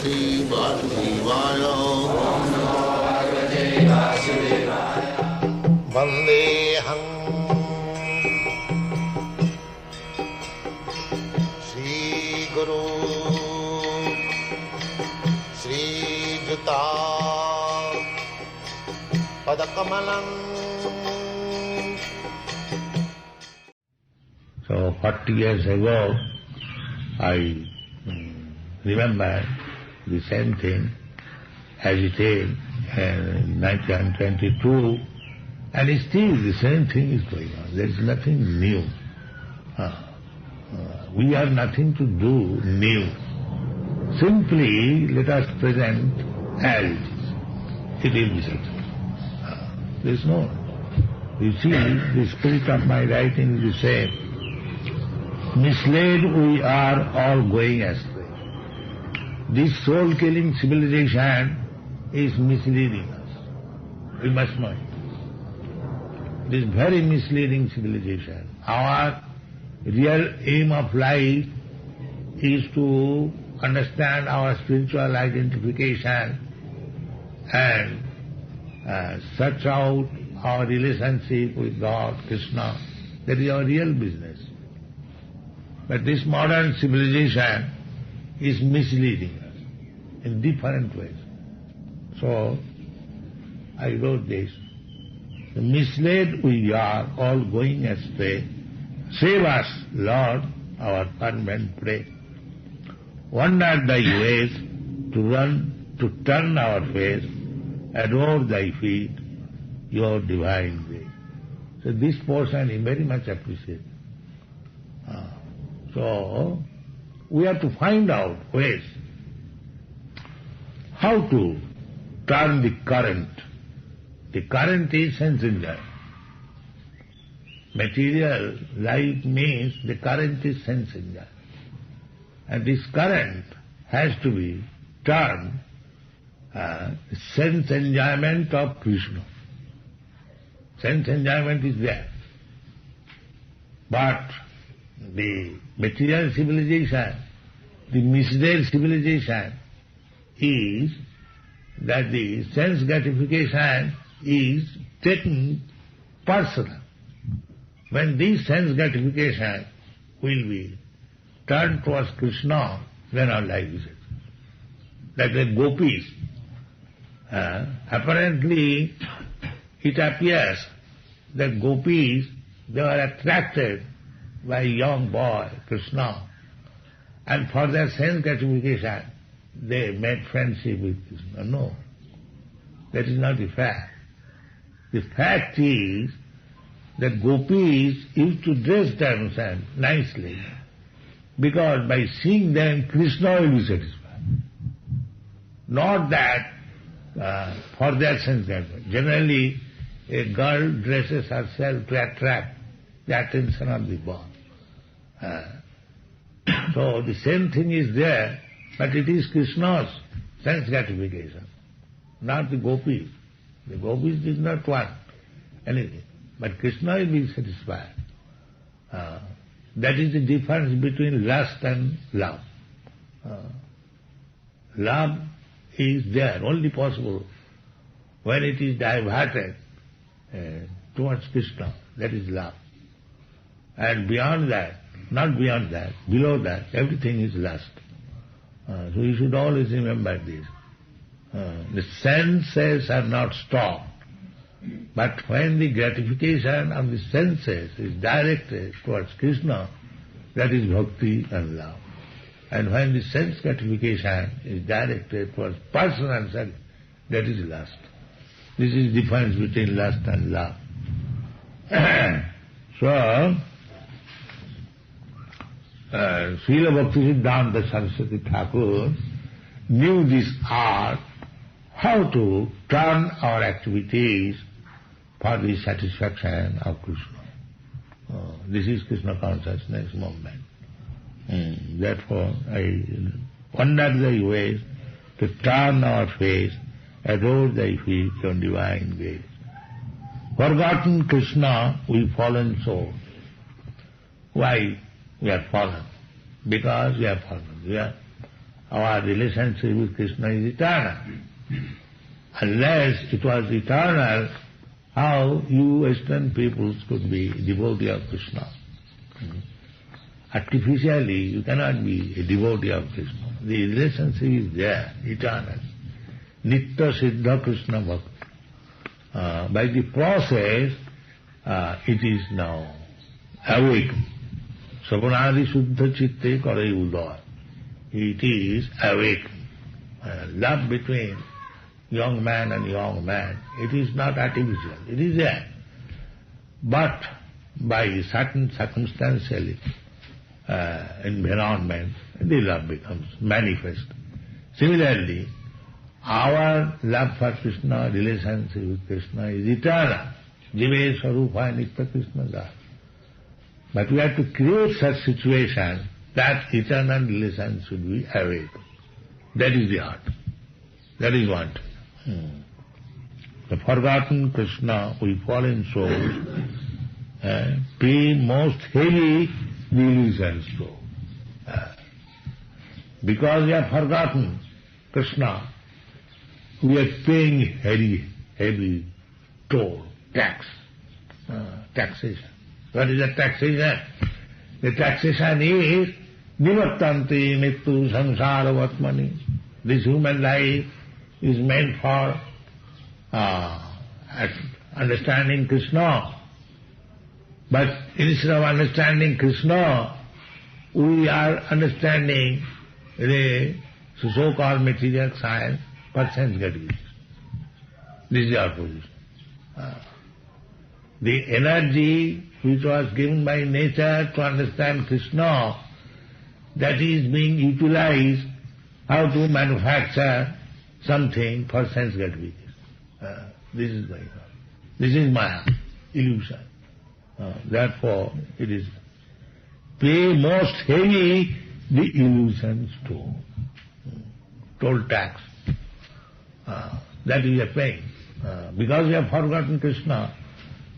Bhagavate Vasudevaya. Vandeham Sri Guru Sri Juta Padakamalam. So 40 years ago, I remember the same thing as it is in 1922, and still the same thing is going on. There is nothing new. We have nothing to do new. Simply let us present as it is. It will be settled. There is no. You see, the spirit of my writing is the same. Misled we are all going astray. This soul-killing civilization is misleading us. We must know it. This very misleading civilization. Our real aim of life is to understand our spiritual identification and search out our relationship with God, Krishna. That is our real business. But this modern civilization is misleading us in different ways. So, I wrote this. Misled we are, all going astray. Save us, Lord, our fervent prayer. Wander thy ways, to turn our face, adore thy feet, your divine grace. So this portion is very much appreciated. So, we have to find out ways how to turn the current. The current is sense enjoyment. Material life means the current is sense enjoyment. And this current has to be turned sense enjoyment of Krishna. Sense enjoyment is there. But the material civilization, the misled civilization is that the sense gratification is taken personal. When this sense gratification will be turned towards Krishna, then our life is it. Like the gopis, apparently it appears that gopis, they were attracted by a young boy, Krishna, and for their sense gratification, they made friendship with Krishna. No, that is not the fact. The fact is that gopis used to dress themselves nicely because by seeing them, Krishna will be satisfied. Not that for their sense gratification. Generally, a girl dresses herself to attract the attention of the boy. So the same thing is there, but it is Krishna's sense gratification, not the gopis. The gopis did not want anything, but Krishna will be satisfied. That is the difference between lust and love. Love is there, only possible when it is diverted towards Krishna. That is love. And beyond that, not beyond that, below that, everything is lust. So you should always remember this. The senses are not stopped, but when the gratification of the senses is directed towards Krishna, that is bhakti and love. And when the sense gratification is directed towards personal self, that is lust. This is the difference between lust and love. So, Srila Bhaktisiddhanta Saraswati Thakur knew this art, how to turn our activities for the satisfaction of Krishna. This is Krishna consciousness movement. Therefore, I wander thy ways to turn our face, adore thy feet on divine grace. Forgotten Krishna, we fallen souls. Why we are fallen? Because we are fallen. We are our relationship with Krishna is eternal. Unless it was eternal, how you Western peoples could be devotee of Krishna? Artificially, you cannot be a devotee of Krishna. The relationship is there, eternal. Nitya Siddha Krishna Bhakti. By the process, it is now awakened. Savanadi Suddha Chitte Karai Udaya. It is awakened. Love between young man and young man, it is not artificial, it is there. But by certain circumstantial environment, the love becomes manifest. Similarly, our love for Krishna, relationship with Krishna is eternal. Jive Sarupa Nitya Krishna Das. But we have to create such situation that eternal relation should be awakened. That is the art. That is one thing. The forgotten Krishna, we fallen souls, pay most heavy the illusions to. Because we have forgotten Krishna, we are paying heavy toll, taxation. What is the taxation? The taxation is nivattanti nittu samsaravatmani. This human life is meant for understanding Krishna. But instead of understanding Krishna, we are understanding the so-called material science for sense gratification. This is our position. The energy which was given by nature to understand Krishna, that is being utilized how to manufacture something for sense gratification. This is going on. This is Maya, illusion. Therefore, it is pay most heavy the illusions toll. Toll tax. That is a pain. Because we have forgotten Krishna,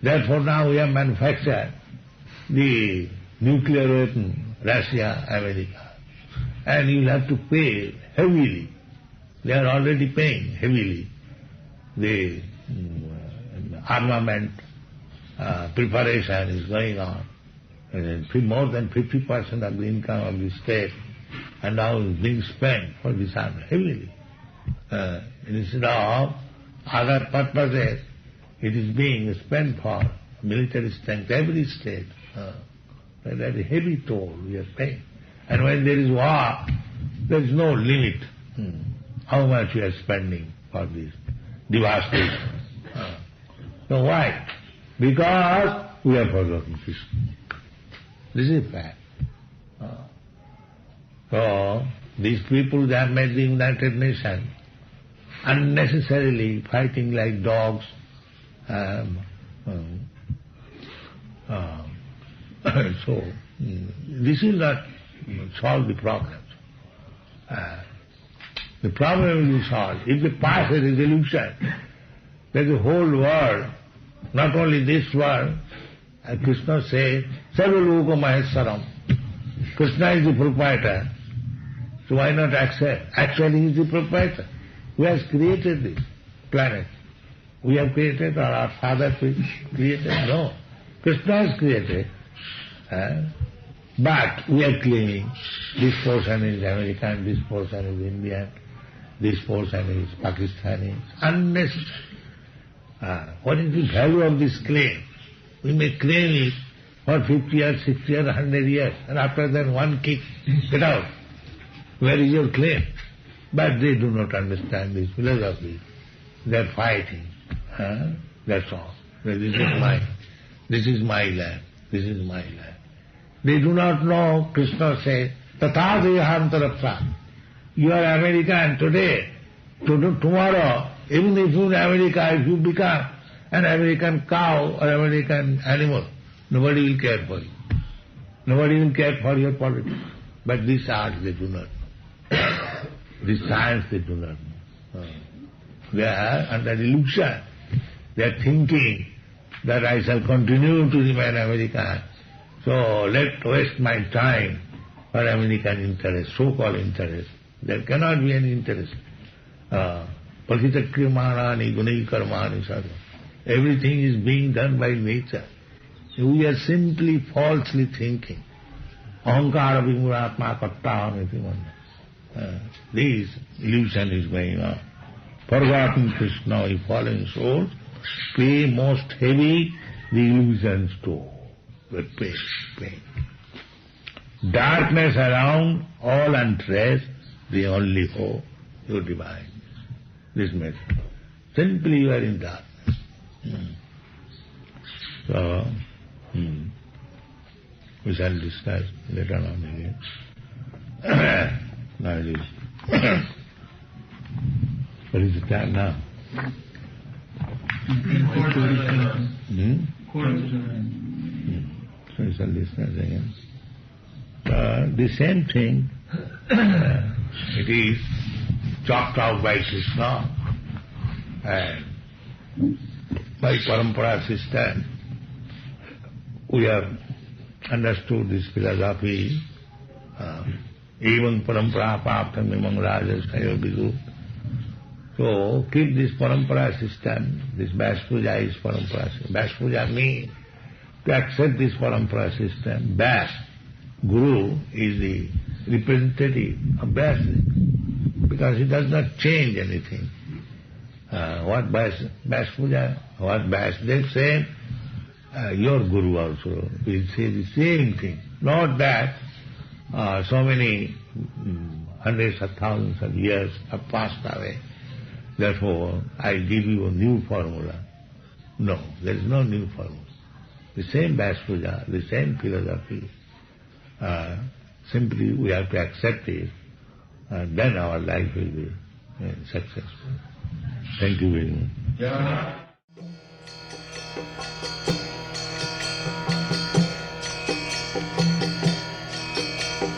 therefore now we have manufactured the nuclear weapon, Russia, America. And you will have to pay heavily. They are already paying heavily. The armament preparation is going on. More than 50% of the income of the state and now is being spent for this army heavily. Instead of other purposes, it is being spent for military strength, every state. That is a heavy toll we are paying. And when there is war, there is no limit how much we are spending for this devastation. So why? Because we have forgotten Krishna. This is fact. So these people, they have made the United Nations unnecessarily fighting like dogs. So this will not solve the problems. The problem will be solved if they pass a resolution that the whole world, not only this world, as Krishna says, Sarva Loka Maheswaram. Krishna is the proprietor. So why not accept? Actually he is the proprietor. Who has created this planet? We have created, or our father created? No. Krishna has created. But we are claiming this portion is American, this portion is Indian, this portion is Pakistani. Unnecessary. What is the value of this claim? We may claim it for 50 years, 60 years, 100 years, and after that one kick, get out. Where is your claim? But they do not understand this philosophy. They are fighting. That's all. This is mine. This is my land. This is my land. They do not know, Krishna says, Tatha dehantarapsa. You are American today. Tomorrow, even if you are in America, if you become an American cow or American animal, nobody will care for you. Nobody will care for your politics. But this art they do not know. This science they do not know. They are under illusion. They are thinking that I shall continue to remain American. So let waste my time for American interest, so-called interest. There cannot be any interest. Pratitakrimanani gunai karmani sadhu. Everything is being done by nature. We are simply falsely thinking. Ahankara vimuratma kattaham iti manna. This illusion is going on. Forgotten Krishna, a fallen soul, pay most heavy the illusions too. But pain. Darkness around, all untraced, the only hope, your divine. This message. Simply you are in darkness. So, we shall discuss later on again. Now it is. What is the time now? So we shall discuss again. The same thing, it is chalked out by Krishna and by parampara system. We have understood this philosophy. Even parampara paptam imam rajasayo vidu. So keep this parampara system. This Vyas Puja is parampara system. Vyas Puja means to accept this parampara system. Vyas, Guru, is the representative of Vyas, because he does not change anything. What Vyas Puja, what Vyasdev said, your Guru also will say the same thing. Not that so many hundreds of thousands of years have passed away. Therefore, I give you a new formula. No, there is no new formula. The same Vyas Puja, the same philosophy. Simply we have to accept it, and then our life will be successful. Thank you very much. Yeah.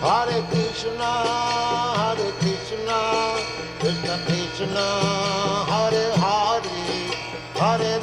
Hare Krishna, Krishna Krishna, Hare Hare, Hare